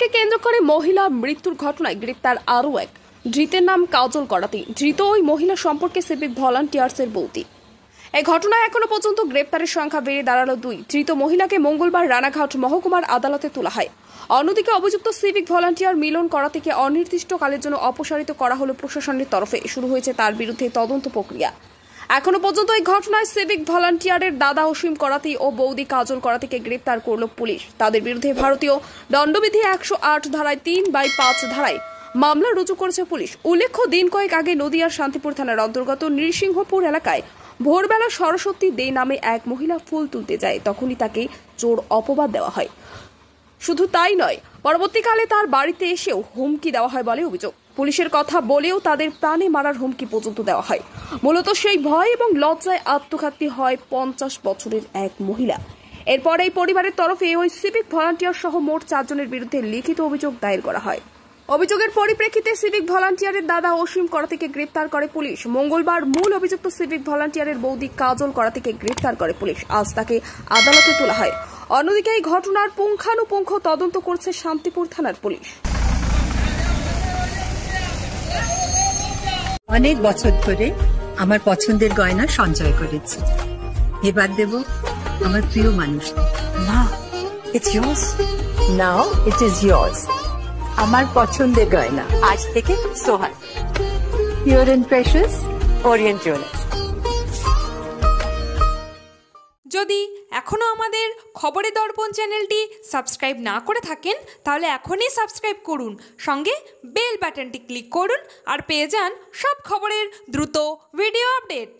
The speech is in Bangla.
বিবাহকে কেন্দ্র করে মহিলা মৃত্যুর ঘটনায় গ্রেপ্তার আরও এক ধৃতের নাম কাজল করাতি। ধৃত ওই মহিলা সম্পর্কে সিভিক ভলান্টিয়ার্সের বৌদি। এই ঘটনায় এখনো পর্যন্ত গ্রেপ্তারের সংখ্যা বেড়ে দাঁড়ালো 2। ধৃত মহিলাকে মঙ্গলবার রানাঘাট মহকুমার আদালতে তোলা হয়। অন্যদিকে অভিযুক্ত সিভিক ভলান্টিয়ার মিলন করাতিকে অনির্দিষ্টকালের জন্য অপসারিত করা হলো প্রশাসনের তরফে। শুরু হয়েছে তার বিরুদ্ধে তদন্ত প্রক্রিয়া। এখনো পর্যন্ত এই ঘটনায় সিভিক ভলান্টিয়ারের দাদা অসীম করাতি ও বৌদি কাজল করাতিকে গ্রেপ্তার করল পুলিশ। তাদের বিরুদ্ধে ভারতীয় দণ্ডবিধি 108 ধারায় 3/5 ধারায় মামলা রুজু করেছে পুলিশ। উল্লেখ্য, দিন কয়েক আগে নদিয়ার শান্তিপুর থানার অন্তর্গত নৃসিংহপুর এলাকায় ভোরবেলা সরস্বতী দে নামে এক মহিলা ফুল তুলতে যায়। তখনই তাকে চোর অপবাদ দেওয়া হয়। শুধু তাই নয়, পরবর্তীকালে তার বাড়িতে এসেও হুমকি দেওয়া হয় বলে অভিযোগ। পুলিশের কথা বলেও তাদের প্রাণে মারার হুমকি পর্যন্ত দেওয়া হয়। মূলত সেই ভয় এবং লজ্জায় আত্মঘাতী হয় 50 বছরের এক মহিলা। এরপর এই পরিবারের তরফে ওই সিভিক ভলান্টিয়ার সহ মোট 4 জনের বিরুদ্ধে লিখিত অভিযোগ দায়ের করা হয়। অভিযোগের পরিপ্রেক্ষিতে সিভিক ভলান্টিয়ারের দাদা অসীম করাতিকে গ্রেপ্তার করে পুলিশ। মঙ্গলবার মূল অভিযুক্ত সিভিক ভলান্টিয়ারের বৌদি কাজল করাতিকে গ্রেপ্তার করে পুলিশ। আজ তাকে আদালতে তোলা হয়। অন্যদিকে এই ঘটনার পুঙ্খানুপুঙ্খ তদন্ত করছে শান্তিপুর থানার পুলিশ। অনেক বছর ধরে আমার পছন্দের গয়না সঞ্চয় করেছি। এবার দেব আমার প্রিয় মানুষ। না, it's yours. Now it is yours. আমার পছন্দের গয়না আজ থেকে Sohan, pure and precious Orient Jewellers. যদি এখনও আমাদের খবরের দর্পণ চ্যানেলটি সাবস্ক্রাইব না করে থাকেন, তাহলে এখনই সাবস্ক্রাইব করুন, সঙ্গে বেল বাটনটি ক্লিক করুন আর পেয়ে যান সব খবরের দ্রুত ভিডিও আপডেট।